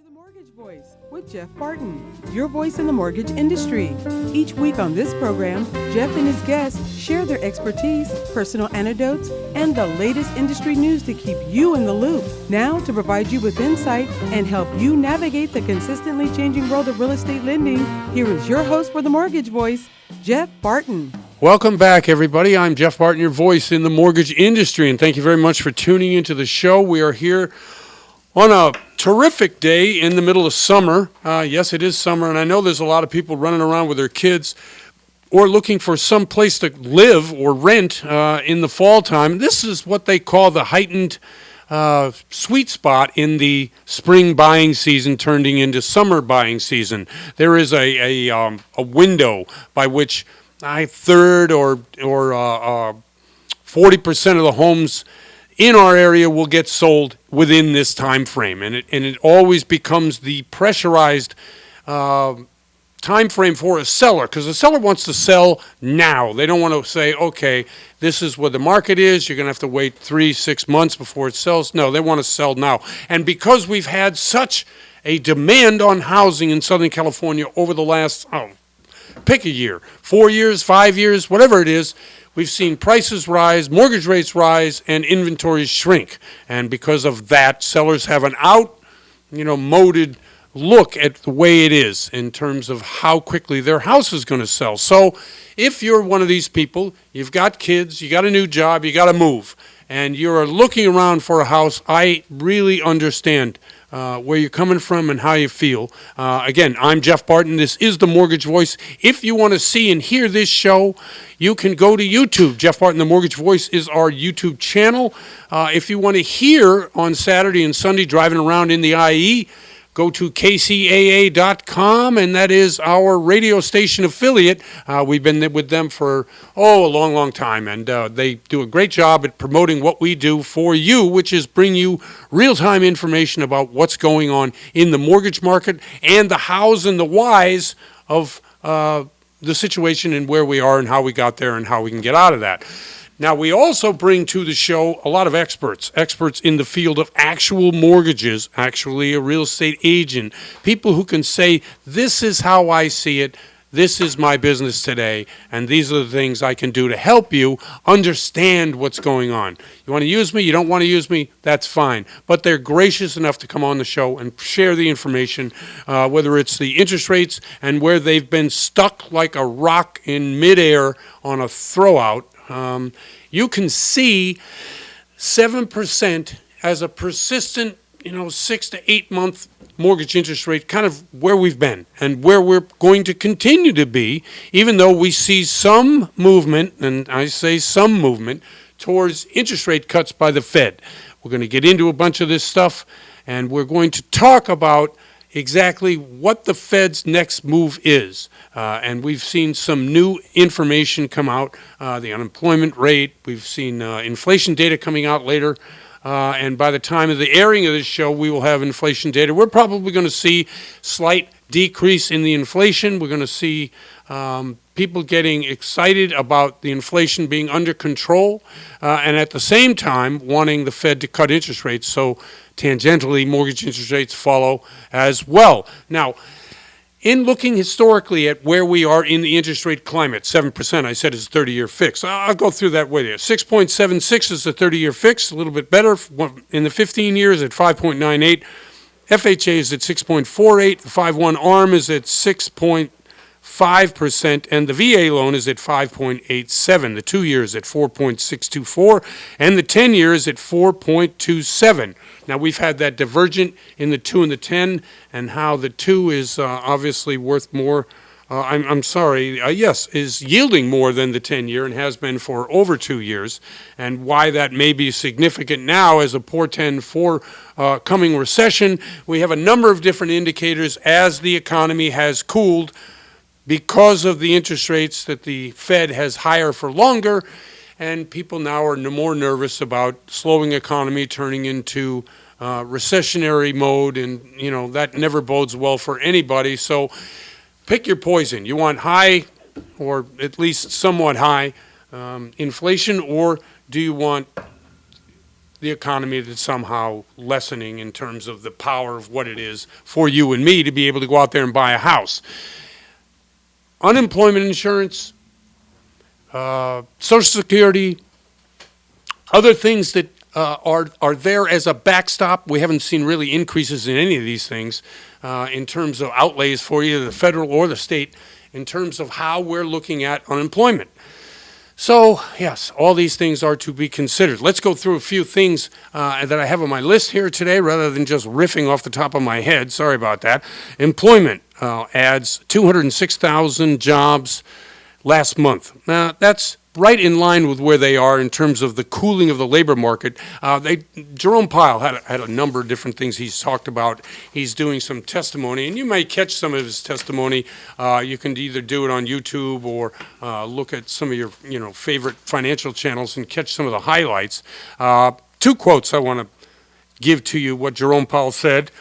The Mortgage Voice with Jeff Barton, your voice in the mortgage industry. Each week on this program, Jeff and his guests share their expertise, personal anecdotes, and the latest industry news to keep you in the loop. Now, to provide you with insight and help you navigate the consistently changing world of real estate lending, here is your host for The Mortgage Voice, Jeff Barton. Welcome back, everybody. I'm Jeff Barton, your voice in the mortgage industry, and thank you very much for tuning into the show. We are here on a terrific day in the middle of summer. Yes, it is summer, and I know there's a lot of people running around with their kids or looking for some place to live or rent in the fall time. This is what they call the heightened sweet spot in the spring buying season turning into summer buying season. There is a window by which a third or 40% of the homes in our area will get sold within this time frame, and it always becomes the pressurized time frame for a seller, because the seller wants to sell now. They don't want to say, okay, this is what the market is, you're going to have to wait 3-6 months before it sells. No, they want to sell now. And because we've had such a demand on housing in Southern California over the last, pick a year, 4 years, 5 years, whatever it is, we've seen prices rise, mortgage rates rise, and inventories shrink. And because of that, sellers have an outmoded look at the way it is in terms of how quickly their house is going to sell. So if you're one of these people, you've got kids, you got a new job, you got to move, and you're looking around for a house, I really understand where you're coming from and how you feel. Again, I'm Jeff Barton. This is The Mortgage Voice. If you want to see and hear this show, you can go to YouTube. Jeff Barton, The Mortgage Voice is our YouTube channel. If you want to hear on Saturday and Sunday driving around in the IE, go to kcaa.com, and that is our radio station affiliate. We've been with them for, a long, long time, and they do a great job at promoting what we do for you, which is bring you real-time information about what's going on in the mortgage market and the hows and the whys of the situation and where we are and how we got there and how we can get out of that. Now, we also bring to the show a lot of experts in the field of actual mortgages, actually a real estate agent, people who can say, this is how I see it, this is my business today, and these are the things I can do to help you understand what's going on. You want to use me, you don't want to use me, that's fine. But they're gracious enough to come on the show and share the information, whether it's the interest rates and where they've been stuck like a rock in midair on a throwout. You can see 7% as a persistent, 6 to 8 month mortgage interest rate, kind of where we've been and where we're going to continue to be, even though we see some movement, and I say some movement, towards interest rate cuts by the Fed. We're going to get into a bunch of this stuff, and we're going to talk about exactly what the Fed's next move is. And we've seen some new information come out, the unemployment rate. We've seen inflation data coming out later. And by the time of the airing of this show, we will have inflation data. We're probably going to see slight decrease in the inflation. We're going to see people getting excited about the inflation being under control, and at the same time wanting the Fed to cut interest rates. So tangentially, mortgage interest rates follow as well. Now, in looking historically at where we are in the interest rate climate, 7% I said is a 30-year fix. I'll go through that with you. 6.76 is a 30-year fix, a little bit better. In the 15 years at 5.98. FHA is at 6.48. The 5/1 ARM is at 6.5%, and the VA loan is at 5.87. The 2 years at 4.624, and the 10 years at 4.27. Now, we've had that divergent in the 2 and the 10, and how the 2 is obviously worth more. Is yielding more than the 10-year and has been for over 2 years, and why that may be significant now as a portend for coming recession. We have a number of different indicators as the economy has cooled because of the interest rates that the Fed has higher for longer, and people now are more nervous about slowing economy turning into recessionary mode, and that never bodes well for anybody. So pick your poison. You want high, or at least somewhat high, inflation, or do you want the economy that's somehow lessening in terms of the power of what it is for you and me to be able to go out there and buy a house. Unemployment insurance, Social Security, other things that are there as a backstop. We haven't seen really increases in any of these things in terms of outlays for either the federal or the state in terms of how we're looking at unemployment. So, yes, all these things are to be considered. Let's go through a few things that I have on my list here today rather than just riffing off the top of my head. Sorry about that. Employment adds 206,000 jobs last month. Now, that's right in line with where they are in terms of the cooling of the labor market. Jerome Powell had a number of different things he's talked about. He's doing some testimony, and you may catch some of his testimony. You can either do it on YouTube or look at some of your favorite financial channels and catch some of the highlights. Two quotes I want to give to you what Jerome Powell said.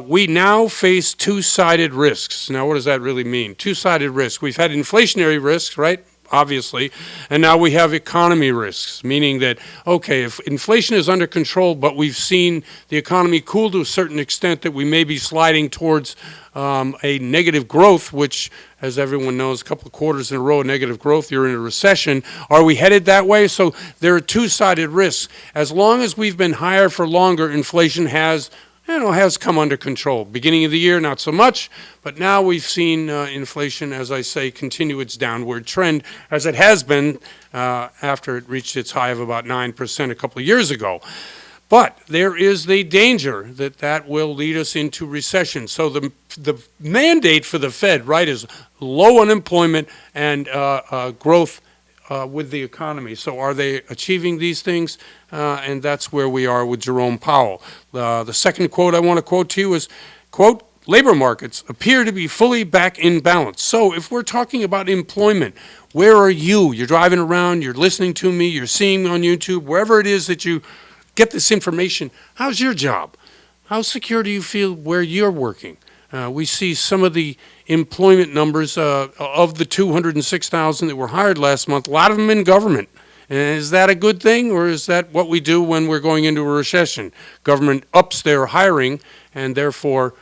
We now face two-sided risks. Now, what does that really mean? Two-sided risks. We've had inflationary risks, right? Obviously, and now we have economy risks, meaning that, okay, if inflation is under control, but we've seen the economy cool to a certain extent that we may be sliding towards a negative growth, which, as everyone knows, a couple of quarters in a row of negative growth, you're in a recession. Are we headed that way? So there are two-sided risks. As long as we've been higher for longer, inflation has come under control. Beginning of the year, not so much, but now we've seen inflation, as I say, continue its downward trend, as it has been after it reached its high of about 9% a couple of years ago. But there is the danger that will lead us into recession. So the mandate for the Fed, right, is low unemployment and growth with the economy. So are they achieving these things? And that's where we are with Jerome Powell. The second quote I want to quote to you is, quote, labor markets appear to be fully back in balance. So if we're talking about employment, where are you? You're driving around, you're listening to me, you're seeing me on YouTube, wherever it is that you get this information. How's your job? How secure do you feel where you're working? We see some of the employment numbers of the 206,000 that were hired last month, a lot of them in government. And is that a good thing, or is that what we do when we're going into a recession? Government ups their hiring and therefore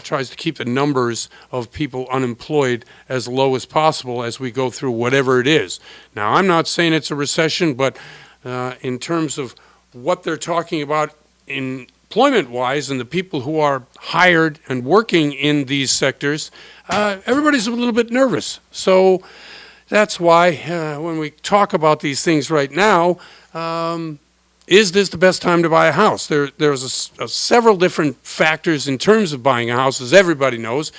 tries to keep the numbers of people unemployed as low as possible as we go through whatever it is. Now, I'm not saying it's a recession, but in terms of what they're talking about employment-wise and the people who are hired and working in these sectors, everybody's a little bit nervous. So that's why when we talk about these things right now, is this the best time to buy a house? There's several different factors in terms of buying a house, as everybody knows.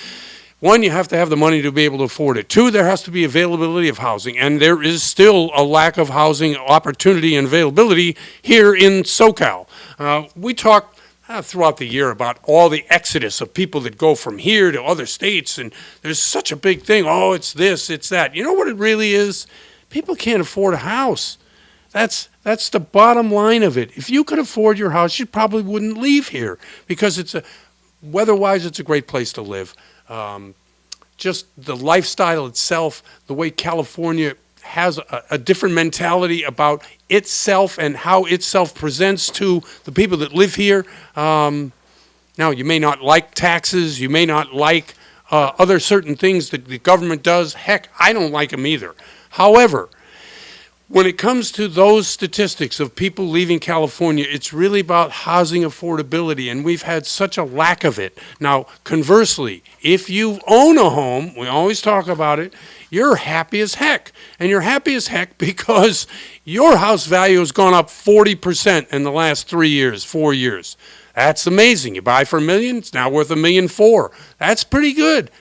One, you have to have the money to be able to afford it. Two, there has to be availability of housing, and there is still a lack of housing opportunity and availability here in SoCal. We talk throughout the year about all the exodus of people that go from here to other states, and there's such a big thing. Oh, it's this, it's that. You know what it really is? People can't afford a house. That's the bottom line of it. If you could afford your house, you probably wouldn't leave here, because weather-wise, it's a great place to live. Just the lifestyle itself, the way California has a different mentality about itself and how itself presents to the people that live here. Now, you may not like taxes, you may not like other certain things that the government does. Heck, I don't like them either. However, when it comes to those statistics of people leaving California, it's really about housing affordability, and we've had such a lack of it. Now, conversely, if you own a home, we always talk about it, you're happy as heck. And you're happy as heck because your house value has gone up 40% in the last 4 years. That's amazing. You buy for $1 million, it's now worth $1.4 million. That's pretty good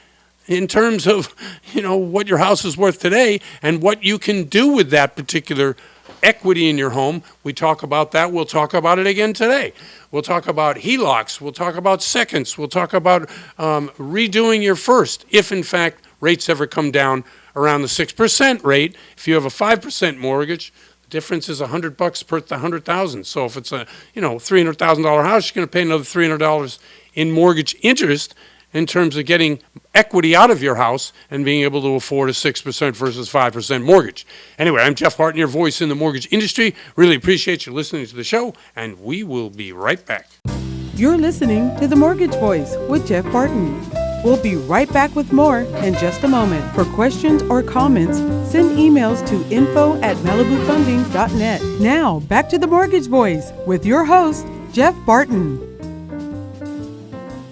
in terms of, what your house is worth today and what you can do with that particular equity in your home. We talk about that. We'll talk about it again today. We'll talk about HELOCs. We'll talk about seconds. We'll talk about redoing your first, if in fact rates ever come down around the 6% rate. If you have a 5% mortgage, the difference is $100 per $100,000. So if it's a $300,000 house, you're going to pay another $300 in mortgage interest. in terms of getting equity out of your house and being able to afford a 6% versus 5% mortgage. Anyway, I'm Jeff Barton, your voice in the mortgage industry. Really appreciate you listening to the show, and we will be right back. You're listening to The Mortgage Voice with Jeff Barton. We'll be right back with more in just a moment. For questions or comments, send emails to info@malibufunding.net. Now, back to The Mortgage Voice with your host, Jeff Barton.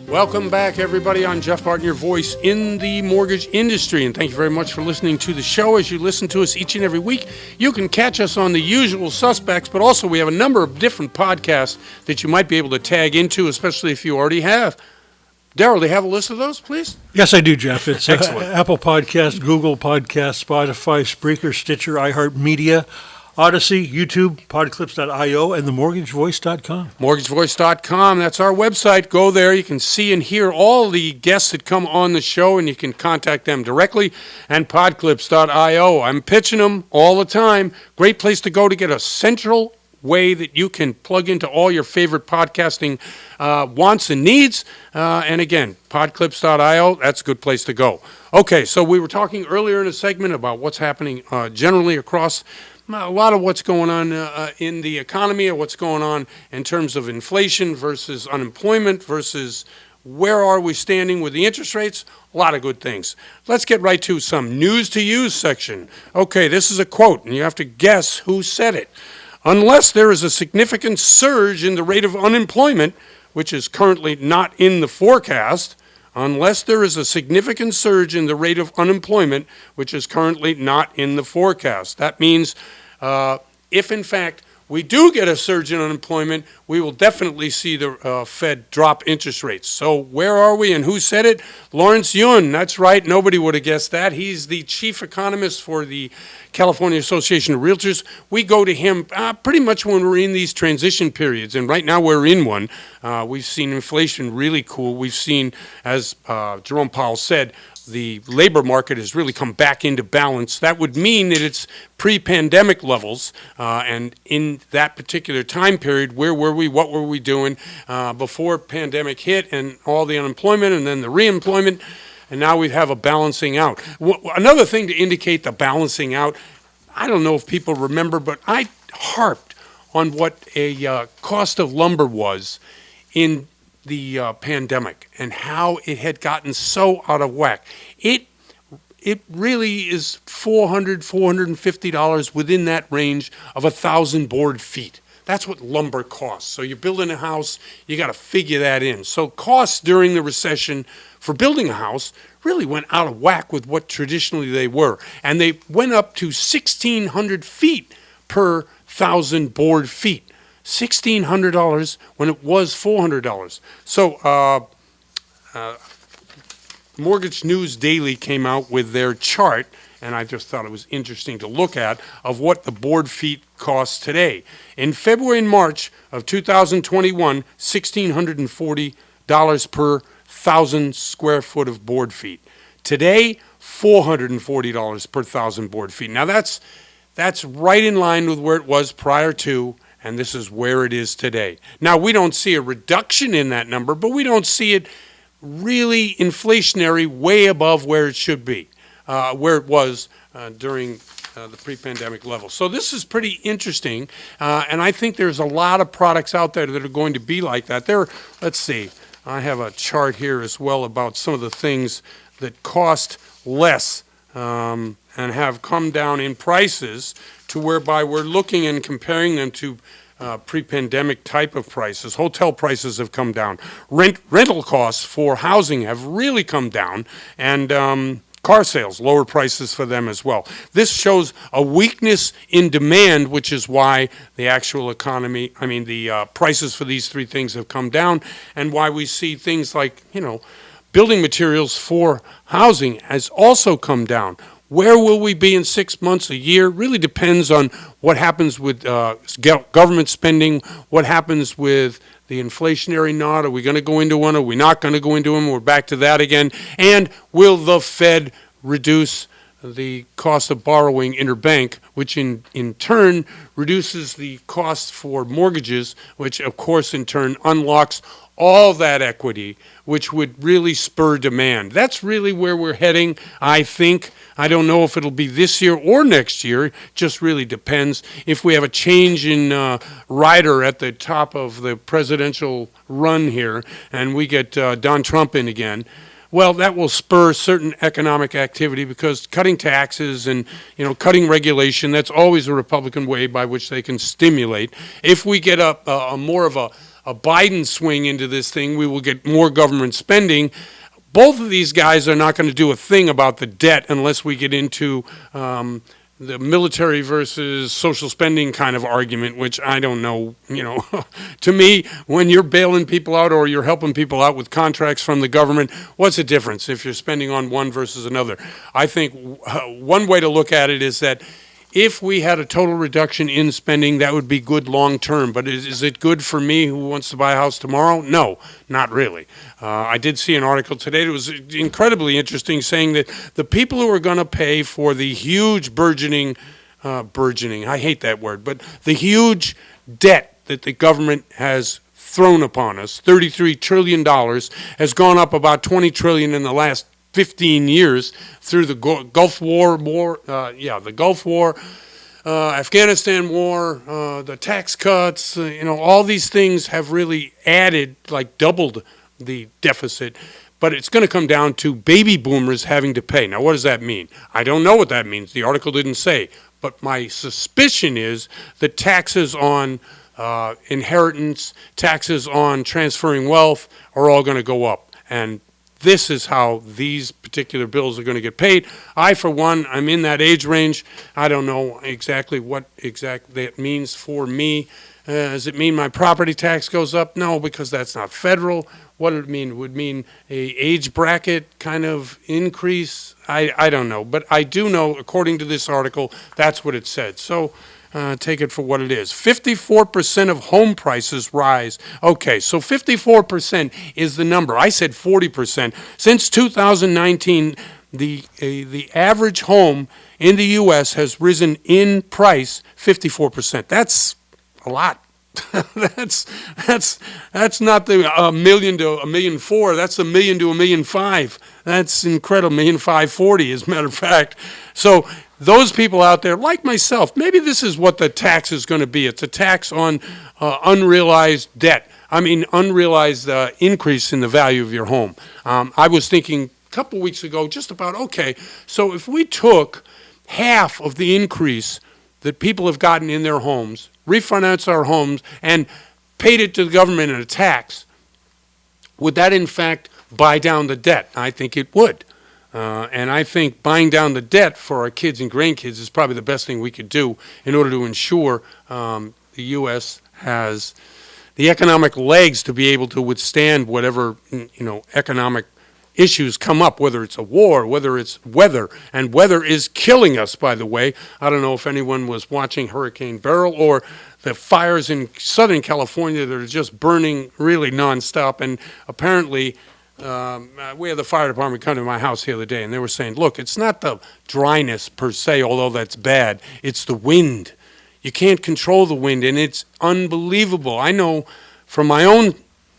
Welcome back, everybody. I'm Jeff Barton, your voice in the mortgage industry, and thank you very much for listening to the show. As you listen to us each and every week, you can catch us on the usual suspects, but also we have a number of different podcasts that you might be able to tag into, especially if you already have. Daryl, do you have a list of those, please? Yes, I do, Jeff. It's Excellent. Apple Podcast, Google Podcast, Spotify, Spreaker, Stitcher, iHeartMedia, Odyssey, YouTube, podclips.io, and themortgagevoice.com. Mortgagevoice.com, that's our website. Go there. You can see and hear all the guests that come on the show, and you can contact them directly. And podclips.io. I'm pitching them all the time. Great place to go to get a central way that you can plug into all your favorite podcasting wants and needs. And again, podclips.io, that's a good place to go. Okay, so we were talking earlier in a segment about what's happening generally across a lot of what's going on in the economy, or what's going on in terms of inflation versus unemployment versus where are we standing with the interest rates. A lot of good things. Let's get right to some news to use section. Okay, this is a quote, and you have to guess who said it. Unless there is a significant surge in the rate of unemployment, which is currently not in the forecast, unless there is a significant surge in the rate of unemployment, which is currently not in the forecast. That means if, in fact, we do get a surge in unemployment, we will definitely see the Fed drop interest rates. So where are we and who said it? Lawrence Yun, that's right. Nobody would have guessed that. He's the chief economist for the California Association of Realtors. We go to him pretty much when we're in these transition periods, and right now we're in one. We've seen inflation really cool. We've seen, as Jerome Powell said, the labor market has really come back into balance. That would mean that it's pre-pandemic levels, and in that particular time period, where were we, what were we doing before pandemic hit and all the unemployment and then the reemployment, and now we have a balancing out. Another thing to indicate the balancing out, I don't know if people remember, but I harped on what a cost of lumber was in the pandemic and how it had gotten so out of whack. It really is $450 within that range of 1,000 board feet. That's what lumber costs. So you're building a house, you got to figure that in. So costs during the recession for building a house really went out of whack with what traditionally they were. And they went up to 1,600 feet per 1,000 board feet. $1,600 when it was $400. So Mortgage News Daily came out with their chart, and I just thought it was interesting to look at, of what the board feet cost today. In February and March of 2021, $1,640 per 1,000 square foot of board feet. Today, $440 per 1,000 board feet. Now that's right in line with where it was prior to, and this is where it is today. Now, we don't see a reduction in that number, but we don't see it really inflationary way above where it should be, where it was during the pre-pandemic level. So this is pretty interesting, and I think there's a lot of products out there that are going to be like that. Let's see, I have a chart here as well about some of the things that cost less and have come down in prices to whereby we're looking and comparing them to pre-pandemic type of prices. Hotel prices have come down. Rental costs for housing have really come down, and car sales, lower prices for them as well. This shows a weakness in demand, which is why the actual economy, the prices for these three things have come down, and why we see things like, building materials for housing has also come down. Where will we be in 6 months, a year? Really depends on what happens with government spending, what happens with the inflationary knot. Are we going to go into one? Are we not going to go into one? We're back to that again. And will the Fed reduce the cost of borrowing interbank, which in turn reduces the cost for mortgages, which of course in turn unlocks all that equity, which would really spur demand. That's really where we're heading, I think. I don't know if it'll be this year or next year. It just really depends. If we have a change in rider at the top of the presidential run here and we get Don Trump in again, well, that will spur certain economic activity because cutting taxes and, cutting regulation, that's always a Republican way by which they can stimulate. If we get a more of a Biden swing into this thing, we will get more government spending. Both of these guys are not going to do a thing about the debt unless we get into the military versus social spending kind of argument, which I don't know, to me, when you're bailing people out or you're helping people out with contracts from the government, what's the difference if you're spending on one versus another? I think one way to look at it is that if we had a total reduction in spending, that would be good long term. But is it good for me who wants to buy a house tomorrow? No, not really. I did see an article today that was incredibly interesting saying that the people who are going to pay for the huge burgeoning, I hate that word, but the huge debt that the government has thrown upon us, $33 trillion, has gone up about $20 trillion in the last 15 years through the Gulf War, the Gulf War, Afghanistan War, the tax cuts, all these things have really added, like doubled the deficit. But it's going to come down to baby boomers having to pay. Now, what does that mean? I don't know what that means. The article didn't say. But my suspicion is that taxes on inheritance, taxes on transferring wealth are all going to go up. And this is how these particular bills are going to get paid. I, for one, I'm in that age range. I don't know exactly what that means for me. Does it mean my property tax goes up? No, because that's not federal. What would it mean? It would mean a age bracket kind of increase. I don't know. But I do know, according to this article, that's what it said. So take it for what it is. 54% of home prices rise. Okay, so 54% is the number. I said 40%. Since 2019, the average home in the U.S. has risen in price 54%. That's a lot. that's not the $1 million to $1.4 million. That's the $1 million to $1.5 million. That's incredible. $1.540 as a matter of fact. So those people out there, like myself, maybe this is what the tax is going to be. It's a tax on unrealized debt. Unrealized increase in the value of your home. I was thinking a couple weeks ago just about, okay, so if we took half of the increase that people have gotten in their homes, refinanced our homes, and paid it to the government in a tax, would that in fact buy down the debt? I think it would. And I think buying down the debt for our kids and grandkids is probably the best thing we could do in order to ensure the U.S. has the economic legs to be able to withstand whatever, economic issues come up, whether it's a war, whether it's weather. And weather is killing us, by the way. I don't know if anyone was watching Hurricane Beryl or the fires in Southern California that are just burning really nonstop. And apparently, we had the fire department come to my house the other day, and they were saying, look, it's not the dryness per se, although that's bad. It's the wind. You can't control the wind, and it's unbelievable. I know from my own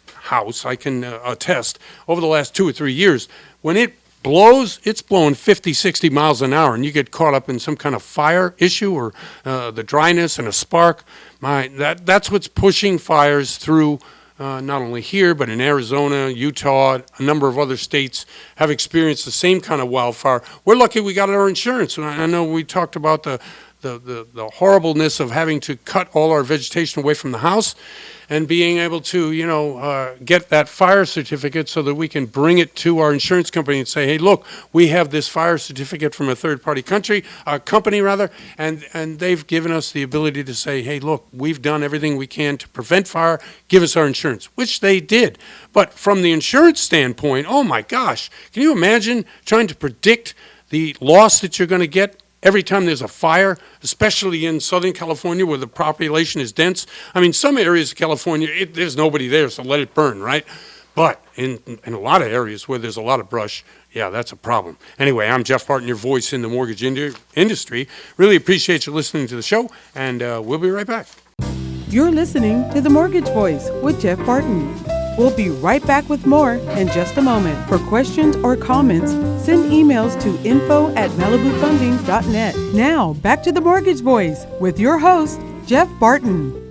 house, I can attest, over the last 2 or 3 years, when it blows, it's blowing 50, 60 miles an hour, and you get caught up in some kind of fire issue or the dryness and a spark. That's what's pushing fires through not only here, but in Arizona, Utah, a number of other states have experienced the same kind of wildfire. We're lucky we got our insurance. I know we talked about the horribleness of having to cut all our vegetation away from the house and being able to, get that fire certificate so that we can bring it to our insurance company and say, hey, look, we have this fire certificate from a third-party company, and they've given us the ability to say, hey, look, we've done everything we can to prevent fire, give us our insurance, which they did. But from the insurance standpoint, oh my gosh, can you imagine trying to predict the loss that you're going to get every time there's a fire, especially in Southern California where the population is dense? Some areas of California, there's nobody there, so let it burn, right? But in a lot of areas where there's a lot of brush, yeah, that's a problem. Anyway, I'm Jeff Barton, your voice in the mortgage industry. Really appreciate you listening to the show, and we'll be right back. You're listening to The Mortgage Voice with Jeff Barton. We'll be right back with more in just a moment. For questions or comments, send emails to info@malibufunding.net. Now, back to The Mortgage Voice with your host, Jeff Barton.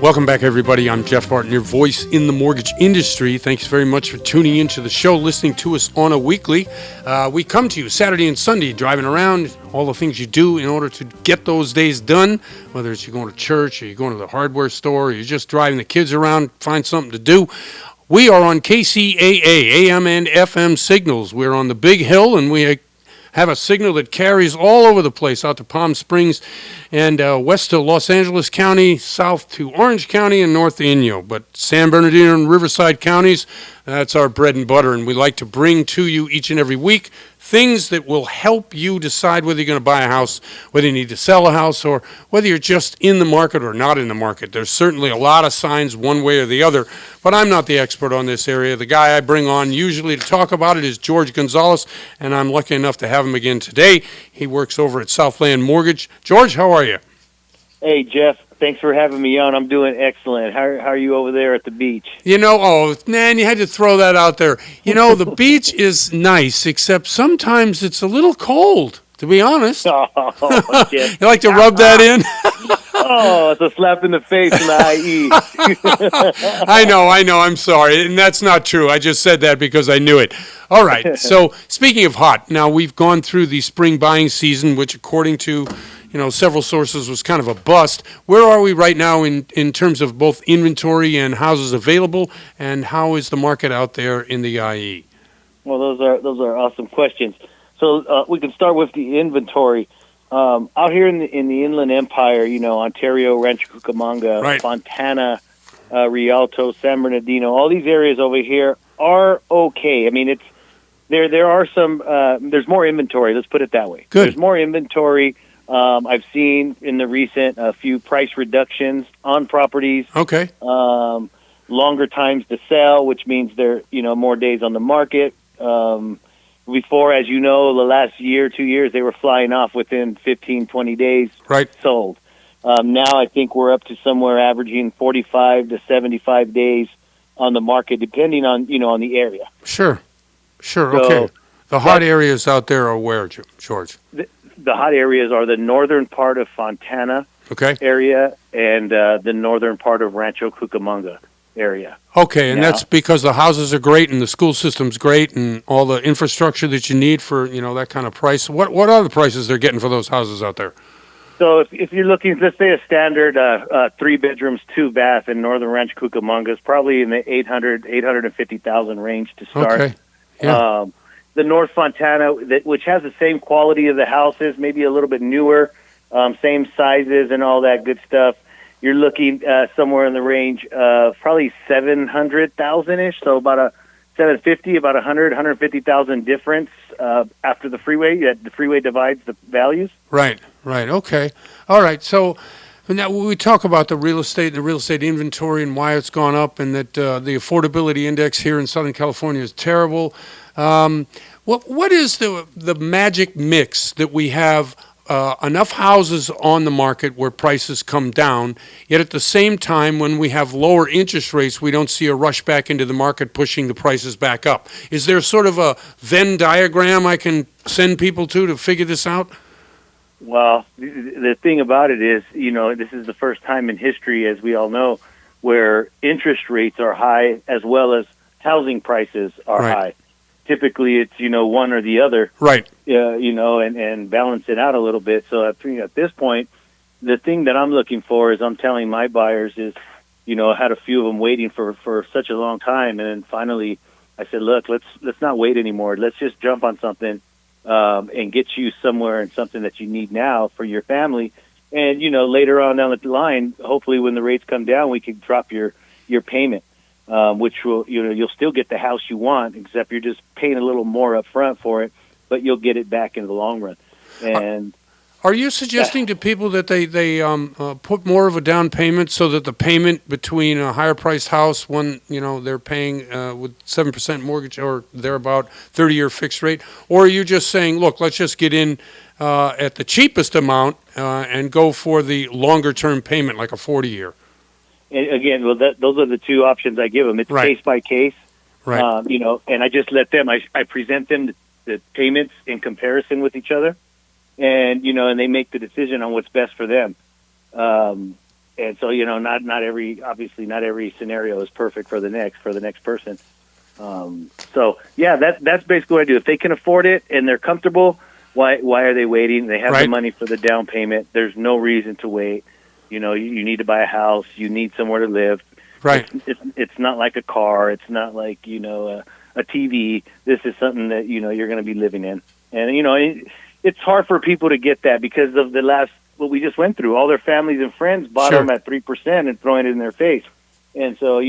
Welcome back, everybody. I'm Jeff Barton, your voice in the mortgage industry. Thanks very much for tuning into the show, listening to us on a weekly. We come to you Saturday and Sunday, driving around, all the things you do in order to get those days done, whether it's you're going to church or you're going to the hardware store or you're just driving the kids around, find something to do. We are on KCAA, AM and FM signals. We're on the Big Hill, and we have a signal that carries all over the place, out to Palm Springs and west to Los Angeles County, south to Orange County, and north to Inyo. But San Bernardino and Riverside counties, that's our bread and butter, and we like to bring to you each and every week things that will help you decide whether you're going to buy a house, whether you need to sell a house, or whether you're just in the market or not in the market. There's certainly a lot of signs one way or the other, but I'm not the expert on this area. The guy I bring on usually to talk about it is George Gonzales, and I'm lucky enough to have him again today. He works over at Southland Mortgage. George, how are you? Hey, Jeff. Thanks for having me on. I'm doing excellent. How are you over there at the beach? You know, oh, man, you had to throw that out there. You know, the beach is nice, except sometimes it's a little cold, to be honest. Oh, Jeff. You like to rub that in? Oh, it's a slap in the face in the IE. I know. I'm sorry. And that's not true. I just said that because I knew it. All right. So speaking of hot, now we've gone through the spring buying season, which according to several sources was kind of a bust. Where are we right now in terms of both inventory and houses available, and how is the market out there in the IE? Well, those are awesome questions. So we can start with the inventory. Out here in the Inland Empire, Ontario, Rancho Cucamonga, right, Fontana, Rialto, San Bernardino, all these areas over here are okay. I mean, there are some, there's more inventory, let's put it that way. Good. There's more inventory. I've seen in the recent a few price reductions on properties. Okay. Longer times to sell, which means they're more days on the market. Before, as you know, the last year, 2 years, they were flying off within 15, 20 days. Right. Sold. Now I think we're up to somewhere averaging 45 to 75 days on the market, depending on on the area. Sure. So, Okay. The hot areas out there are where, George? The hot areas are the northern part of Fontana area and the northern part of Rancho Cucamonga area. Okay, and that's because the houses are great and the school system's great and all the infrastructure that you need for, that kind of price. What are the prices they're getting for those houses out there? So if you're looking, let's say a standard 3 bedrooms, 2 bath in northern Rancho Cucamonga is probably in the 850,000 range to start. Okay. Yeah. The North Fontana, which has the same quality of the houses, maybe a little bit newer, same sizes and all that good stuff, you're looking somewhere in the range of probably 700,000-ish, so about a 750, about 150,000 difference after the freeway. The freeway divides the values. Right. Okay. All right. So now we talk about the real estate and the real estate inventory and why it's gone up, and that the affordability index here in Southern California is terrible. What is the magic mix that we have enough houses on the market where prices come down, yet at the same time when we have lower interest rates we don't see a rush back into the market pushing the prices back up? Is there sort of a Venn diagram I can send people to figure this out? Well, the thing about it is, this is the first time in history, as we all know, where interest rates are high as well as housing prices are high. Typically, it's, one or the other. Right. And balance it out a little bit. So at this point, the thing that I'm looking for is I'm telling my buyers is, I had a few of them waiting for such a long time. And then finally I said, look, let's not wait anymore. Let's just jump on something and get you somewhere in something that you need now for your family. And, later on down the line, hopefully when the rates come down, we can drop your payment. Which will, you'll still get the house you want, except you're just paying a little more up front for it, but you'll get it back in the long run. And Are you suggesting to people that they put more of a down payment so that the payment between a higher priced house, one they're paying with 7% mortgage or thereabout 30-year fixed rate, or are you just saying, look, let's just get in at the cheapest amount and go for the longer term payment, like a 40-year? And again, well, those are the two options I give them. It's Right. case by case, Right. and I just let them. I present them the payments in comparison with each other. And and they make the decision on what's best for them. And so not every scenario is perfect for the next person. So yeah, that's basically what I do. If they can afford it and they're comfortable, why are they waiting? They have the Right. money for the down payment. There's no reason to wait. You need to buy a house. You need somewhere to live. Right. It's not like a car. It's not like a TV. This is something that you're going to be living in. And it's hard for people to get that because of what we just went through. All their families and friends bought Sure. them at 3% and throwing it in their face. And so,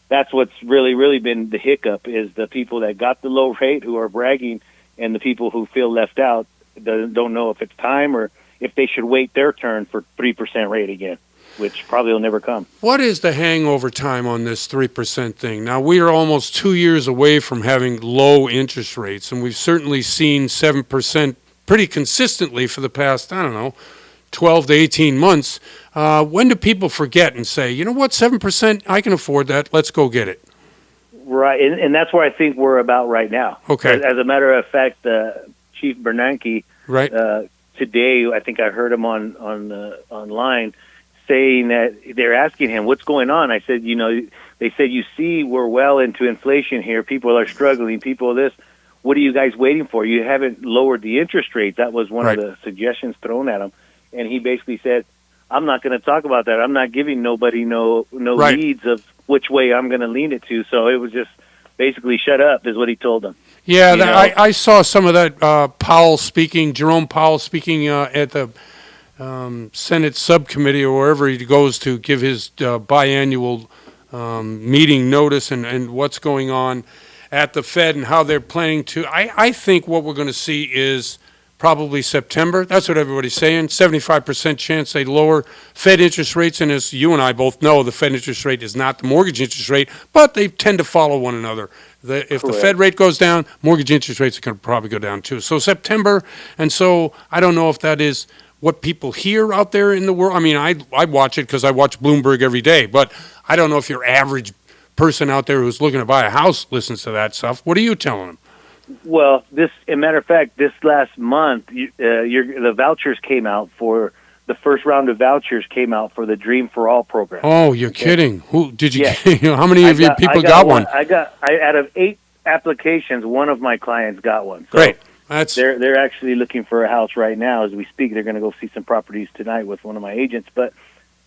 that's what's really, really been the hiccup is the people that got the low rate who are bragging and the people who feel left out don't know if it's time or if they should wait their turn for 3% rate again, which probably will never come. What is the hangover time on this 3% thing? Now, we are almost 2 years away from having low interest rates, and we've certainly seen 7% pretty consistently for the past, 12 to 18 months. When do people forget and say, you know what, 7%, I can afford that, let's go get it? Right, and that's where I think we're about right now. Okay. As a matter of fact, Chief Bernanke, Right. Today, I think I heard him online saying that they're asking him, what's going on? I said, they said, you see, we're well into inflation here. People are struggling. People this. What are you guys waiting for? You haven't lowered the interest rate. That was one Right. of the suggestions thrown at him. And he basically said, I'm not going to talk about that. I'm not giving nobody no Right. leads of which way I'm going to lean it to. So it was just basically shut up is what he told them. Yeah, I saw some of that Jerome Powell speaking at the Senate subcommittee or wherever he goes to give his biannual meeting notice and what's going on at the Fed and how they're planning to. I think what we're going to see is probably September. That's what everybody's saying. 75% chance they lower Fed interest rates. And as you and I both know, the Fed interest rate is not the mortgage interest rate, but they tend to follow one another. If the Fed rate goes down, mortgage interest rates are going to probably go down too. So September. And so I don't know if that is what people hear out there in the world. I mean, I watch it because I watch Bloomberg every day, but I don't know if your average person out there who's looking to buy a house listens to that stuff. What are you telling them? Well, as a matter of fact, this last month, the vouchers came out for the first round of vouchers came out for the Dream for All program. Oh, you're kidding! Who did you? Yes. How many of you people got one? Out of 8 applications, one of my clients got one. So Great. They're actually looking for a house right now as we speak. They're going to go see some properties tonight with one of my agents. But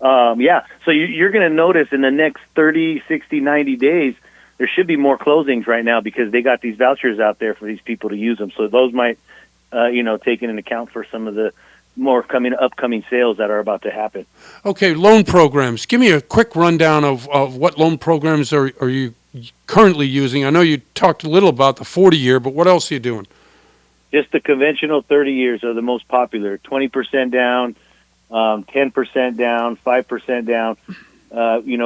yeah, so you're going to notice in the next 30, 60, 90 days. There should be more closings right now because they got these vouchers out there for these people to use them. So those might, take into account for some of the more upcoming sales that are about to happen. Okay, loan programs. Give me a quick rundown of what loan programs are you currently using. I know you talked a little about the 40-year, but what else are you doing? Just the conventional 30 years are the most popular. 20% down, 10% down, 5% down.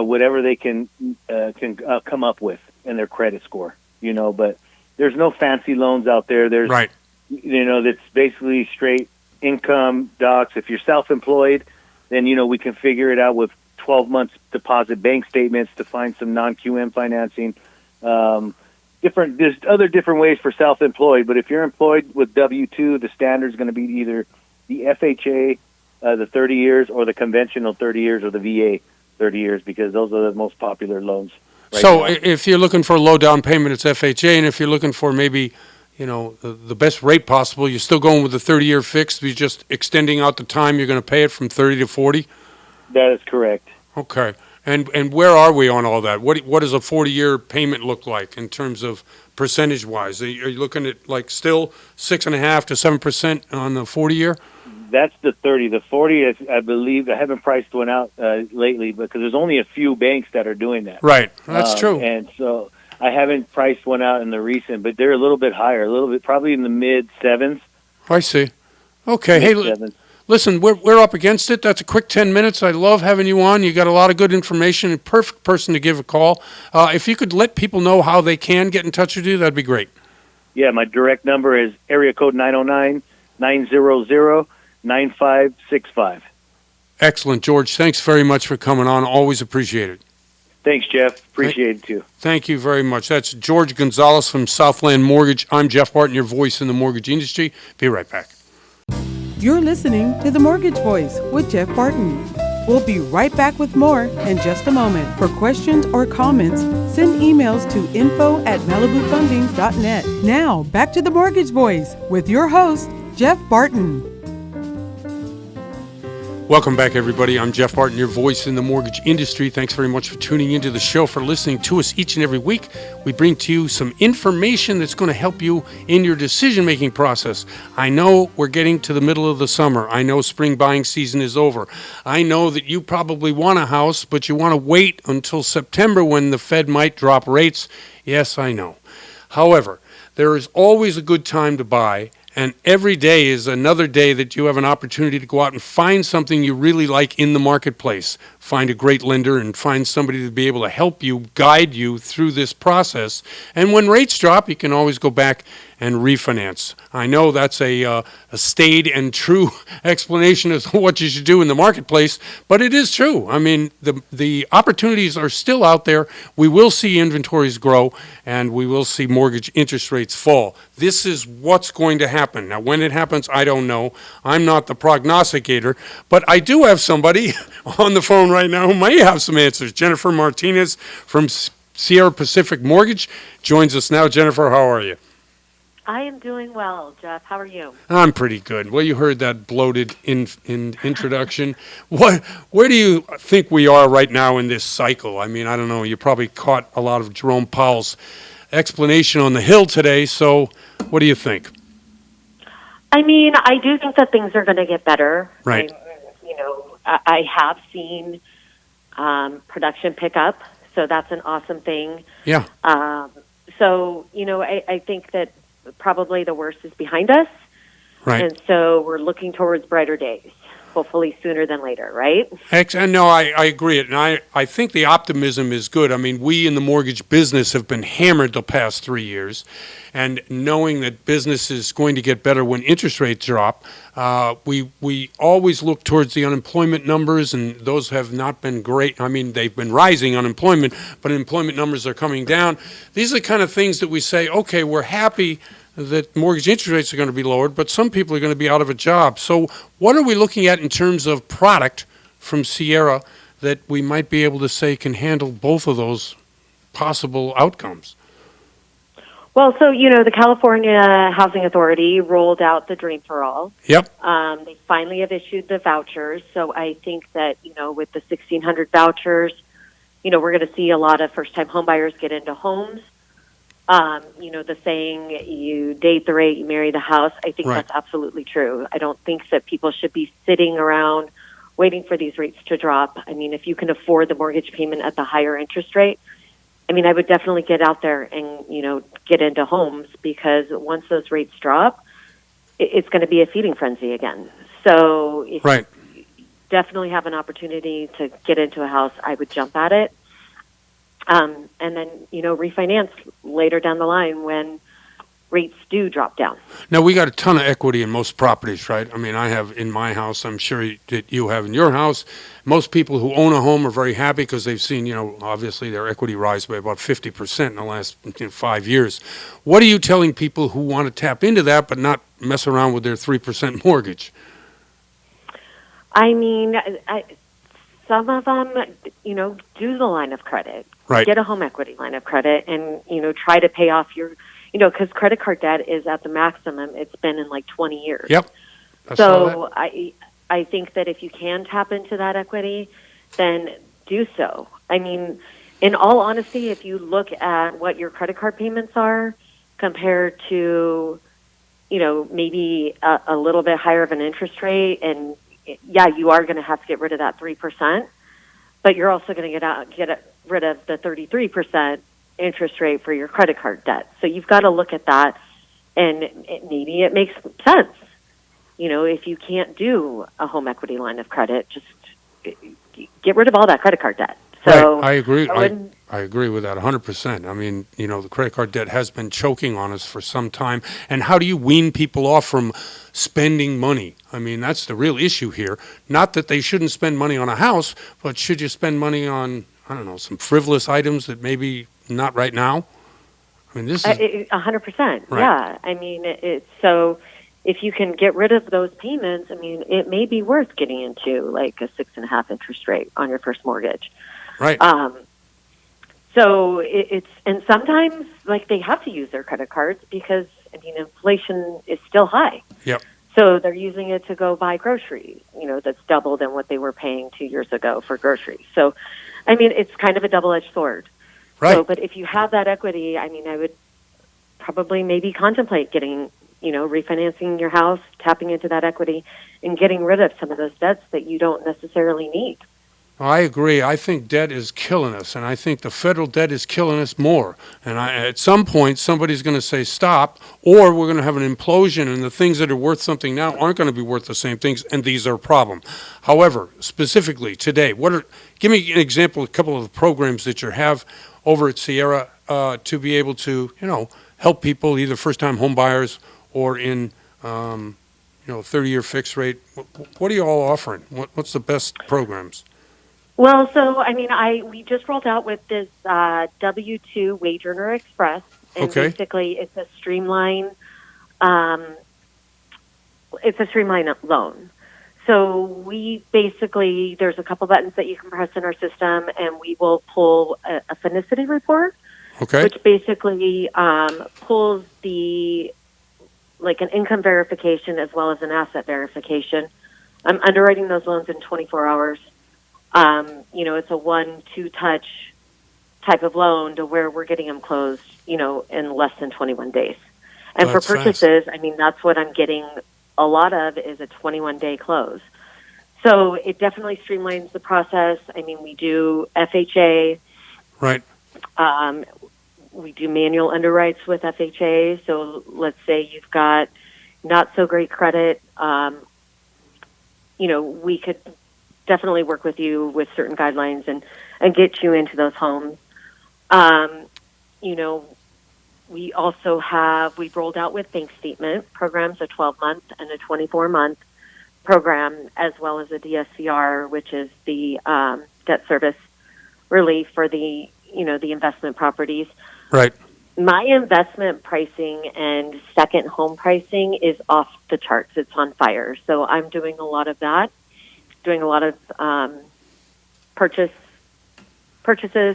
Whatever they can come up with in their credit score, but there's no fancy loans out there. There's, right. That's basically straight income docs. If you're self-employed, then, we can figure it out with 12 months deposit bank statements to find some non-QM financing. There's other different ways for self-employed, but if you're employed with W-2, the standard is going to be either the FHA, the 30 years, or the conventional 30 years, or the VA 30 years, because those are the most popular loans. So if you're looking for a low down payment, it's FHA, and if you're looking for maybe, the best rate possible, you're still going with the 30-year fixed, you're just extending out the time you're going to pay it from 30 to 40? That is correct. Okay. And where are we on all that? What does a 40-year payment look like in terms of percentage-wise? Are you looking at like still 6.5% to 7% on the 40-year? That's the 30. The 40 is, I believe, I haven't priced one out lately because there's only a few banks that are doing that. Right, that's true. And so I haven't priced one out in the recent, but they're a little bit higher, probably in the mid-7s. I see. Okay. Hey, Mid-7s. listen, we're up against it. That's a quick 10 minutes. I love having you on. You got a lot of good information and perfect person to give a call. If you could let people know how they can get in touch with you, that'd be great. Yeah, my direct number is area code 909-900-9565. Excellent, George. Thanks very much for coming on. Always appreciate it. Thanks, Jeff. Appreciate it, too. Thank you very much. That's George Gonzales from Southland Mortgage. I'm Jeff Barton, your voice in the mortgage industry. Be right back. You're listening to The Mortgage Voice with Jeff Barton. We'll be right back with more in just a moment. For questions or comments, send emails to info@malibufunding.net. Now, back to The Mortgage Voice with your host, Jeff Barton. Welcome back, everybody. I'm Jeff Barton, your voice in the mortgage industry. Thanks very much for tuning into the show, for listening to us each and every week. We bring to you some information that's going to help you in your decision-making process. I know we're getting to the middle of the summer. I know spring buying season is over. I know that you probably want a house, but you want to wait until September when the Fed might drop rates. Yes, I know. However, there is always a good time to buy. And every day is another day that you have an opportunity to go out and find something you really like in the marketplace. Find a great lender and find somebody to be able to help you, guide you through this process. And when rates drop, you can always go back and refinance. I know that's a staid and true explanation of what you should do in the marketplace, but it is true. I mean, the opportunities are still out there. We will see inventories grow, and we will see mortgage interest rates fall. This is what's going to happen. Now, when it happens, I don't know. I'm not the prognosticator, but I do have somebody on the phone right now who may have some answers. Jennifer Martinez from Sierra Pacific Mortgage joins us now. Jennifer, how are you? I am doing well, Jeff. How are you? I'm pretty good. Well, you heard that bloated in introduction. Where do you think we are right now in this cycle? I mean, I don't know. You probably caught a lot of Jerome Powell's explanation on the Hill today. So what do you think? I mean, I do think that things are going to get better. Right. I have seen production pick up, so that's an awesome thing. Yeah. I think that probably the worst is behind us. Right. And so we're looking towards brighter days, hopefully sooner than later, right? No, I agree. And I think the optimism is good. I mean, we in the mortgage business have been hammered the past 3 years. And knowing that business is going to get better when interest rates drop, we always look towards the unemployment numbers, and those have not been great. I mean, they've been rising unemployment, but employment numbers are coming down. These are the kind of things that we say, okay, we're happy that mortgage interest rates are going to be lowered, but some people are going to be out of a job. So what are we looking at in terms of product from Sierra that we might be able to say can handle both of those possible outcomes? Well, so, the California Housing Authority rolled out the Dream for All. Yep. They finally have issued the vouchers. So I think that, with the 1,600 vouchers, we're going to see a lot of first-time homebuyers get into homes. The saying, you date the rate, you marry the house, I think that's absolutely true. I don't think that people should be sitting around waiting for these rates to drop. I mean, if you can afford the mortgage payment at the higher interest rate, I would definitely get out there and, get into homes, because once those rates drop, it's going to be a feeding frenzy again. So if you definitely have an opportunity to get into a house, I would jump at it. And then, refinance later down the line when rates do drop down. Now, we got a ton of equity in most properties, right? I mean, I have in my house. I'm sure that you have in your house. Most people who own a home are very happy because they've seen, obviously their equity rise by about 50% in the last 5 years. What are you telling people who want to tap into that but not mess around with their 3% mortgage? I mean, some of them, do the line of credit. Right. Get a home equity line of credit and, try to pay off your, because credit card debt is at the maximum it's been in like 20 years. Yep. So I think that if you can tap into that equity, then do so. I mean, in all honesty, if you look at what your credit card payments are compared to, maybe a little bit higher of an interest rate, and you are going to have to get rid of that 3%, but you're also going to get rid of the 33% interest rate for your credit card debt. So you've got to look at that, and maybe it makes sense. if you can't do a home equity line of credit, just get rid of all that credit card debt. So right. I agree. I wouldn't. I agree with that 100%. I mean, the credit card debt has been choking on us for some time. And how do you wean people off from spending money? I mean, that's the real issue here. Not that they shouldn't spend money on a house, but should you spend money on, I don't know, some frivolous items that maybe not right now? I mean, this is 100%. Right. Yeah. I mean, it's so if you can get rid of those payments, I mean, it may be worth getting into like a 6.5% interest rate on your first mortgage. right. So and sometimes like they have to use their credit cards because inflation is still high. Yep. So they're using it to go buy groceries, that's double than what they were paying 2 years ago for groceries. So, I mean, it's kind of a double-edged sword. Right. So, but if you have that equity, I mean, I would probably maybe contemplate getting, refinancing your house, tapping into that equity, and getting rid of some of those debts that you don't necessarily need. I agree. I think debt is killing us, and I think the federal debt is killing us more. And at some point, somebody's going to say stop, or we're going to have an implosion, and the things that are worth something now aren't going to be worth the same things, and these are a problem. However, specifically today, give me an example, a couple of the programs that you have over at Sierra to be able to, help people, either first-time home buyers or in 30-year fixed rate. What are you all offering? What's the best programs? Well, so I mean, we just rolled out with this W-2 Wage Earner Express, and Okay. basically it's a streamline loan. So we basically there's a couple buttons that you can press in our system, and we will pull a phonicity report, Okay. which basically pulls an income verification as well as an asset verification. I'm underwriting those loans in 24 hours. It's a 1-2 touch type of loan to where we're getting them closed, in less than 21 days. And That's for purchases, I mean, that's what I'm getting a lot of is a 21-day close. So it definitely streamlines the process. I mean, we do FHA. Right. We do manual underwrites with FHA. So let's say you've got not so great credit. We could definitely work with you with certain guidelines and get you into those homes. We also we've rolled out with bank statement programs, a 12-month and a 24-month program, as well as a DSCR, which is the debt service relief for the investment properties. Right. My investment pricing and second home pricing is off the charts. It's on fire. So I'm doing a lot of that. Doing a lot of purchases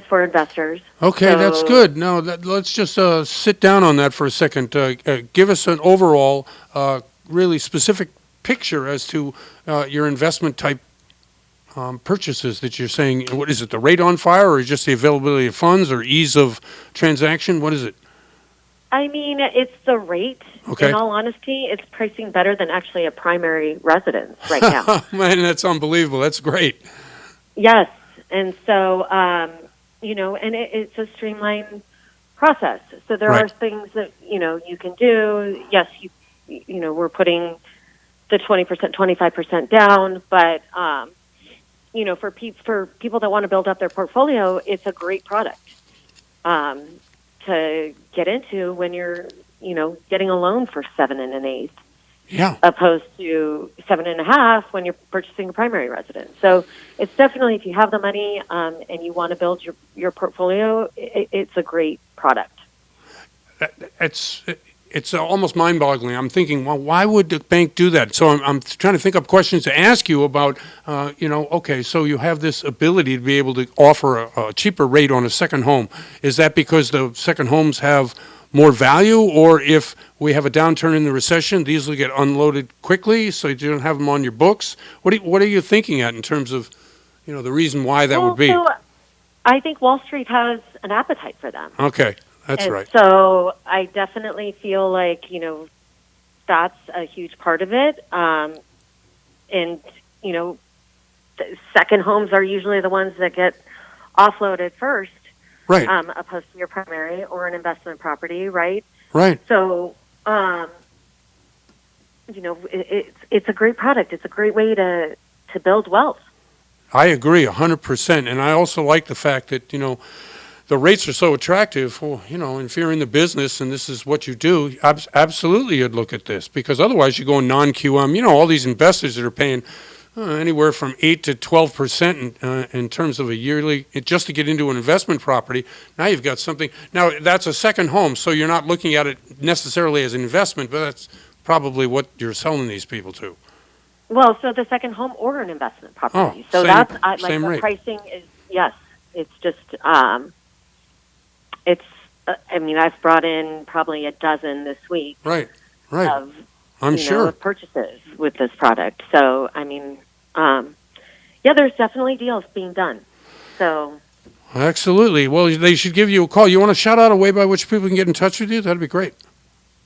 for investors. Okay, that's good. Now, let's just sit down on that for a second. Give us an overall, really specific picture as to your investment type purchases that you're saying. What is it, the rate on fire, or just the availability of funds, or ease of transaction? What is it? I mean, it's the rate. Okay. In all honesty, it's pricing better than actually a primary residence right now. Man, that's unbelievable. That's great. Yes. And so, and it's a streamlined process. So there Right. are things that, you can do. Yes, we're putting the 20%, 25% down, but, for people that want to build up their portfolio, it's a great product to get into when you're, getting a loan for 7 1/8. Yeah. Opposed to 7.5 when you're purchasing a primary residence. So it's definitely, if you have the money and you want to build your portfolio, it's a great product. It's almost mind-boggling. I'm thinking, well, why would the bank do that? So I'm trying to think up questions to ask you about, okay, so you have this ability to be able to offer a cheaper rate on a second home. Is that because the second homes have more value, or if we have a downturn in the recession, these will get unloaded quickly, so you don't have them on your books? What are you thinking at in terms of, the reason why that would be? So I think Wall Street has an appetite for them. Okay, that's and right. So I definitely feel like, that's a huge part of it. And, the second homes are usually the ones that get offloaded first. Right. Opposed to your primary or an investment property, right? Right. So, it's a great product. It's a great way to build wealth. I agree 100%. And I also like the fact that, the rates are so attractive. Well, if you're in the business and this is what you do, absolutely you'd look at this, because otherwise you go non-QM. All these investors that are paying anywhere from 8 to 12% in terms of a yearly, just to get into an investment property. Now you've got something. Now that's a second home, so you're not looking at it necessarily as an investment, but that's probably what you're selling these people to. Well, so the second home or an investment property. So that's same the rate. pricing is, yes. It's just, I've brought in probably a dozen this week. Right. Of, I'm sure. Of purchases with this product. So, there's definitely deals being done. So. Absolutely. Well, they should give you a call. You want to shout out a way by which people can get in touch with you? That'd be great.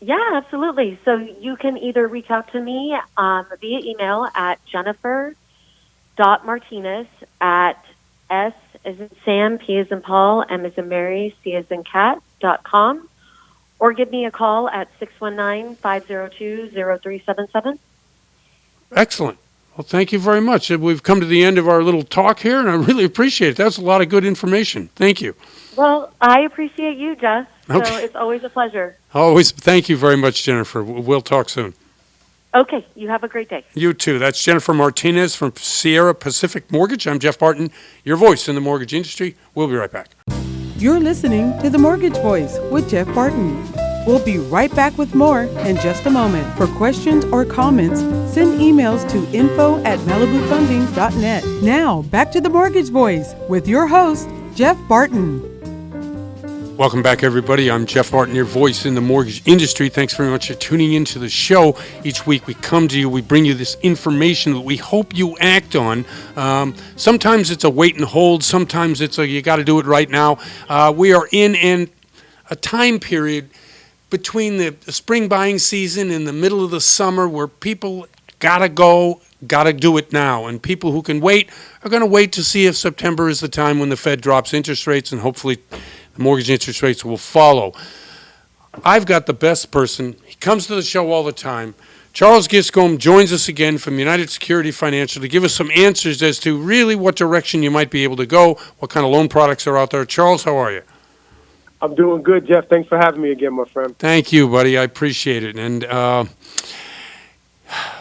Yeah, absolutely. So you can either reach out to me via email at jennifer.martinez at S as in Sam, P as in Paul, M as in Mary, C as in cat.com, or give me a call at 619-502-0377. Excellent. Well, thank you very much. We've come to the end of our little talk here, and I really appreciate it. That's a lot of good information. Thank you. Well, I appreciate you, Jess. So Okay. it's always a pleasure. Always. Thank you very much, Jennifer. We'll talk soon. Okay. You have a great day. You too. That's Jennifer Martinez from Sierra Pacific Mortgage. I'm Jeff Barton, your voice in the mortgage industry. We'll be right back. You're listening to The Mortgage Voice with Jeff Barton. We'll be right back with more in just a moment. For questions or comments, send emails to info@malibufunding.net. Now, back to The Mortgage Voice with your host, Jeff Barton. Welcome back, everybody. I'm Jeff Barton, your voice in the mortgage industry. Thanks very much for tuning into the show. Each week we come to you, we bring you this information that we hope you act on. Sometimes it's a wait and hold. Sometimes it's a you got to do it right now. We are in a time period between the spring buying season and the middle of the summer where people got to do it now. And people who can wait are going to wait to see if September is the time when the Fed drops interest rates, and hopefully the mortgage interest rates will follow. I've got the best person. He comes to the show all the time. Charles Giscombe joins us again from United Security Financial to give us some answers as to really what direction you might be able to go, what kind of loan products are out there. Charles, how are you? I'm doing good, Jeff. Thanks for having me again, my friend. Thank you, buddy. I appreciate it. And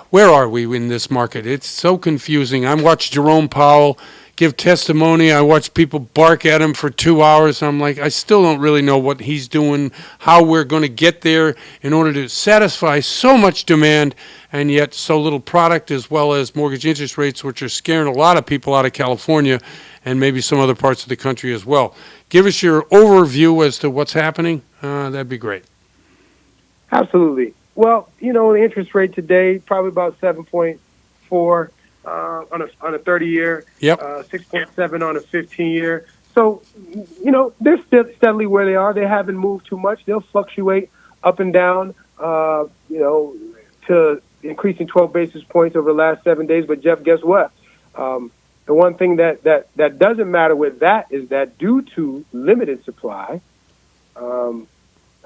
where are we in this market? It's so confusing. I watched Jerome Powell give testimony. I watched people bark at him for 2 hours. I'm like, I still don't really know what he's doing, how we're going to get there in order to satisfy so much demand and yet so little product, as well as mortgage interest rates, which are scaring a lot of people out of California and maybe some other parts of the country as well. Give us your overview as to what's happening. That'd be great. Absolutely. Well, the interest rate today, probably about 7.4 on a 30-year, Yep. 6.7 on a 15-year. So, they're still steadily where they are. They haven't moved too much. They'll fluctuate up and down, to increasing 12 basis points over the last 7 days. But, Jeff, guess what? The one thing that doesn't matter with that is that due to limited supply, the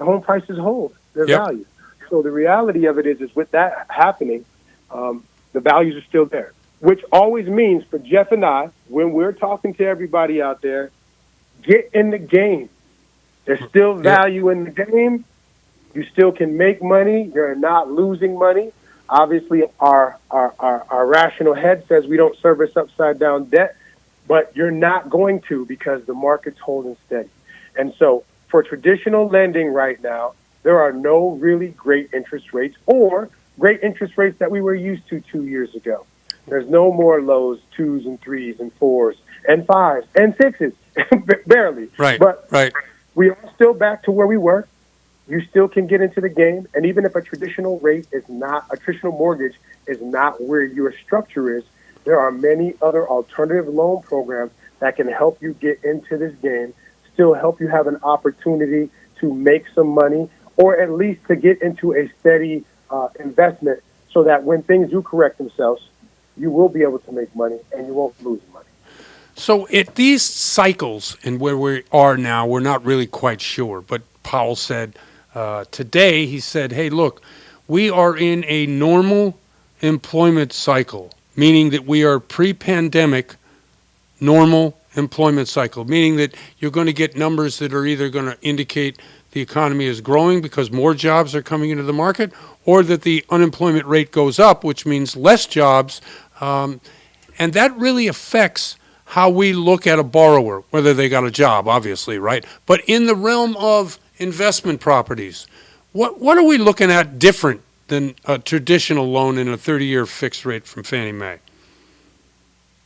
home prices hold their value. So the reality of it is with that happening, the values are still there, which always means for Jeff and I, when we're talking to everybody out there, get in the game. There's still value in the game. You still can make money. You're not losing money. Obviously, our rational head says we don't service upside down debt, but you're not going to because the market's holding steady. And so for traditional lending right now, there are no really great interest rates or great interest rates that we were used to 2 years ago. There's no more lows, 2s and 3s and 4s and 5s and 6s, barely. Right, but right. We are still back to where we were. You still can get into the game, and even if a traditional mortgage is not where your structure is, there are many other alternative loan programs that can help you get into this game, still help you have an opportunity to make some money, or at least to get into a steady investment so that when things do correct themselves, you will be able to make money and you won't lose money. So at these cycles and where we are now, we're not really quite sure. But Powell said today, he said, hey, look, we are in a normal employment cycle, meaning that we are pre-pandemic normal employment cycle, meaning that you're going to get numbers that are either going to indicate the economy is growing because more jobs are coming into the market, or that the unemployment rate goes up, which means less jobs. And that really affects how we look at a borrower, whether they got a job, obviously, right? But in the realm of investment properties, what are we looking at different than a traditional loan in a 30-year fixed rate from Fannie Mae?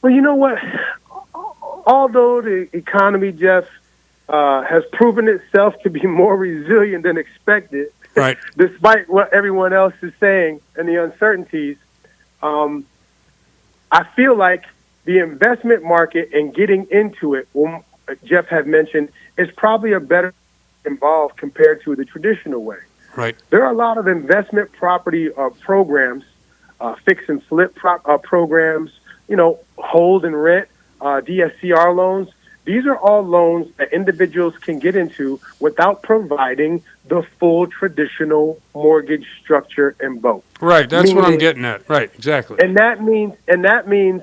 Well, you know what? Although the economy, Jeff, has proven itself to be more resilient than expected, right, despite what everyone else is saying and the uncertainties, I feel like the investment market and getting into it, well, Jeff had mentioned, is probably a better involved compared to the traditional way. Right. There are a lot of investment property programs, fix and flip programs, hold and rent, DSCR loans. These are all loans that individuals can get into without providing the full traditional mortgage structure and boat. Right, that's what I'm getting at. Right, exactly. And that means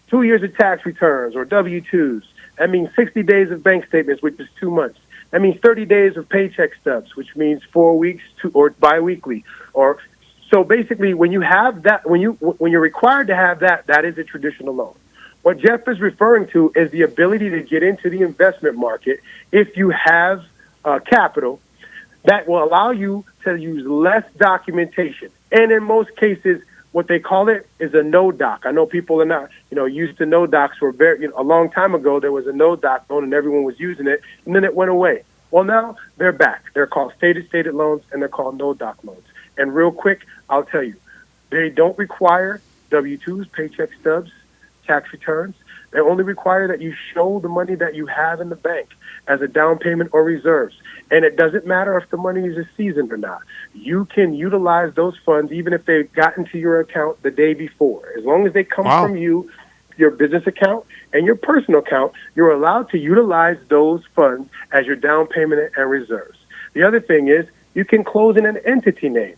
2 years of tax returns or W-2s. That means 60 days of bank statements, which is 2 months. That means 30 days of paycheck stubs, which means 4 weeks or biweekly. Or so basically, when you have that, when you're required to have that, that is a traditional loan. What Jeff is referring to is the ability to get into the investment market if you have capital that will allow you to use less documentation. And in most cases, what they call it is a no-doc. I know people are not, used to no-docs for a long time ago. There was a no-doc loan and everyone was using it, and then it went away. Well, now they're back. They're called stated loans, and they're called no-doc loans. And real quick, I'll tell you, they don't require W-2s, paycheck stubs, tax returns. They only require that you show the money that you have in the bank as a down payment or reserves. And it doesn't matter if the money is seasoned or not. You can utilize those funds even if they've gotten to your account the day before. As long as they come from you, your business account and your personal account, you're allowed to utilize those funds as your down payment and reserves. The other thing is you can close in an entity name.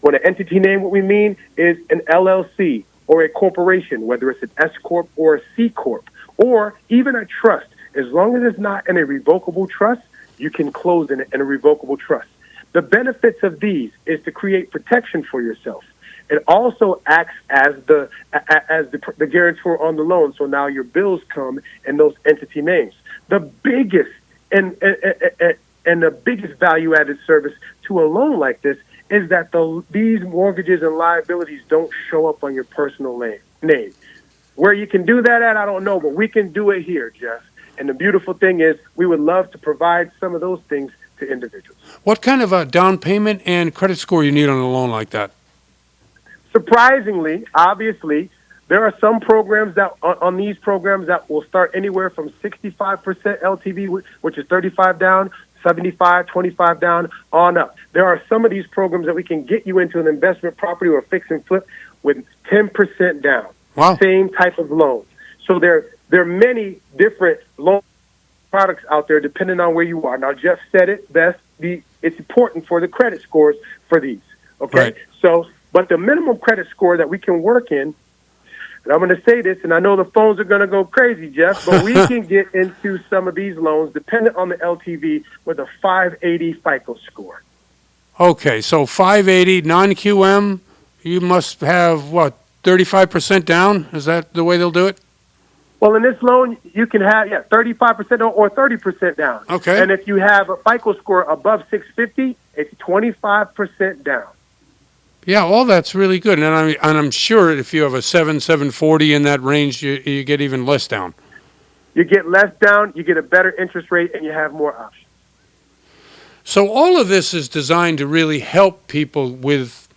When an entity name, what we mean is an LLC or a corporation, whether it's an S Corp or a C Corp, or even a trust. As long as it's not in a revocable trust, you can close in a revocable trust. The benefits of these is to create protection for yourself. It also acts as the guarantor on the loan. So now your bills come in those entity names. The biggest and the biggest value-added service to a loan like this is that these mortgages and liabilities don't show up on your personal name. Where you can do that at, I don't know, but we can do it here, Jeff. And the beautiful thing is we would love to provide some of those things to individuals. What kind of a down payment and credit score you need on a loan like that? Surprisingly, obviously, there are some programs that on these programs that will start anywhere from 65% LTV, which is 35 down, 75, 25 down, on up. There are some of these programs that we can get you into an investment property or fix and flip with 10% down. Wow. Same type of loans. So there are many different loan products out there depending on where you are. Now, Jeff said it best. It's important for the credit scores for these. Okay? Right. So, but the minimum credit score that we can work in, and I'm going to say this, and I know the phones are going to go crazy, Jeff, but we can get into some of these loans, dependent on the LTV, with a 580 FICO score. Okay, so 580, non-QM, you must have, 35% down? Is that the way they'll do it? Well, in this loan, you can have, 35% or 30% down. Okay. And if you have a FICO score above 650, it's 25% down. Yeah, all that's really good. And I'm sure if you have a 740 in that range, you get even less down. You get less down, you get a better interest rate, and you have more options. So all of this is designed to really help people with,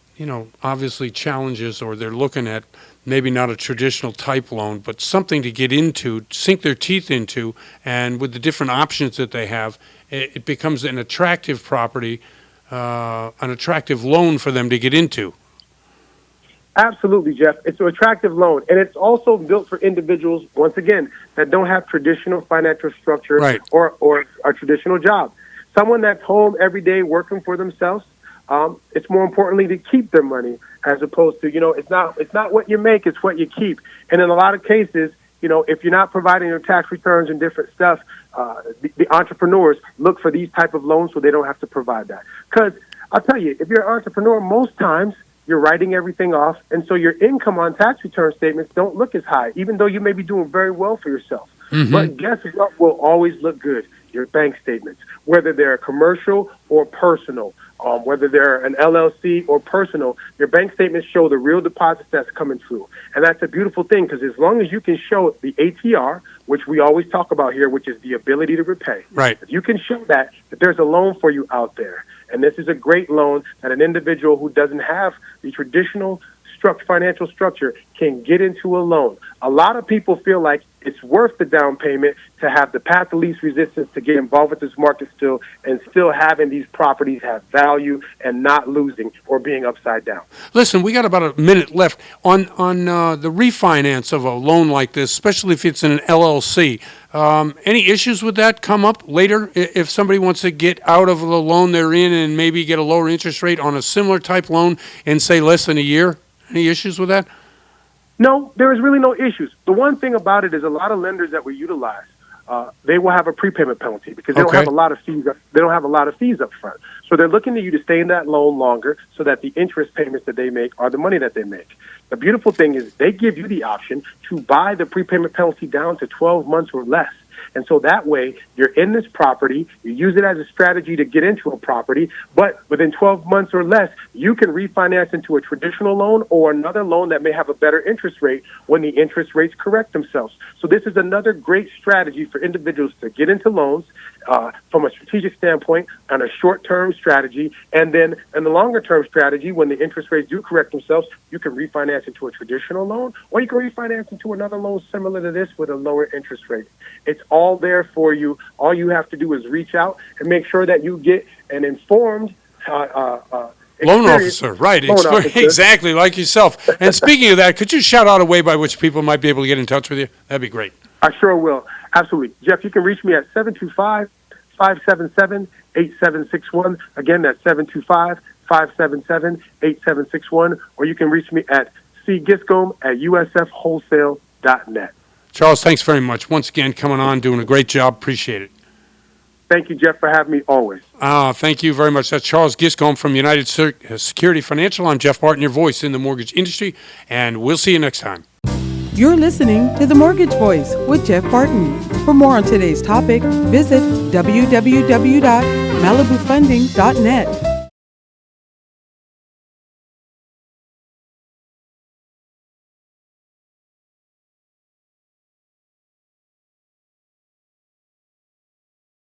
obviously challenges, or they're looking at maybe not a traditional type loan, but something to get into, sink their teeth into, and with the different options that they have, it becomes an attractive property, an attractive loan for them to get into. Absolutely, Jeff. It's an attractive loan, and it's also built for individuals, once again, that don't have traditional financial structure Right. or a traditional job. Someone that's home every day working for themselves, It's more importantly to keep their money as opposed to, it's not what you make, it's what you keep. And in a lot of cases, if you're not providing your tax returns and different stuff, the entrepreneurs look for these type of loans so they don't have to provide that. Because I'll tell you, if you're an entrepreneur, most times you're writing everything off, and so your income on tax return statements don't look as high, even though you may be doing very well for yourself. Mm-hmm. But guess what will always look good? Your bank statements, whether they're commercial or personal, whether they're an LLC or personal, your bank statements show the real deposits that's coming through. And that's a beautiful thing, because as long as you can show the ATR, which we always talk about here, which is the ability to repay. Right. If you can show that there's a loan for you out there, and this is a great loan that an individual who doesn't have the traditional financial structure can get into a loan. A lot of people feel like it's worth the down payment to have the path of least resistance to get involved with this market still, and still having these properties have value and not losing or being upside down. Listen, we got about a minute left on the refinance of a loan like this, especially if it's in an LLC. Any issues with that come up later if somebody wants to get out of the loan they're in and maybe get a lower interest rate on a similar type loan in, say, less than a year? Any issues with that? No, there is really no issues. The one thing about it is a lot of lenders that we utilize, they will have a prepayment penalty because they don't have a lot of fees. They don't have a lot of fees up front. So they're looking to you to stay in that loan longer so that the interest payments that they make are the money that they make. The beautiful thing is they give you the option to buy the prepayment penalty down to 12 months or less. And so that way, you're in this property, you use it as a strategy to get into a property, but within 12 months or less, you can refinance into a traditional loan or another loan that may have a better interest rate when the interest rates correct themselves. So this is another great strategy for individuals to get into loans from a strategic standpoint on a short-term strategy, and then in the longer-term strategy, when the interest rates do correct themselves, you can refinance into a traditional loan, or you can refinance into another loan similar to this with a lower interest rate. It's all there for you. All you have to do is reach out and make sure that you get an informed loan officer, right? Exactly, like yourself. And speaking of that, could you shout out a way by which people might be able to get in touch with you? That'd be great. I sure will. Absolutely. Jeff, you can reach me at 725-577-8761. Again, that's 725-577-8761. Or you can reach me at Giscombe at usfwholesale.net. Charles, thanks very much. Once again, coming on, doing a great job. Appreciate it. Thank you, Jeff, for having me always. Thank you very much. That's Charles Giscombe from United Security Financial. I'm Jeff Barton, your voice in the mortgage industry, and we'll see you next time. You're listening to The Mortgage Voice with Jeff Barton. For more on today's topic, visit www.malibufunding.net.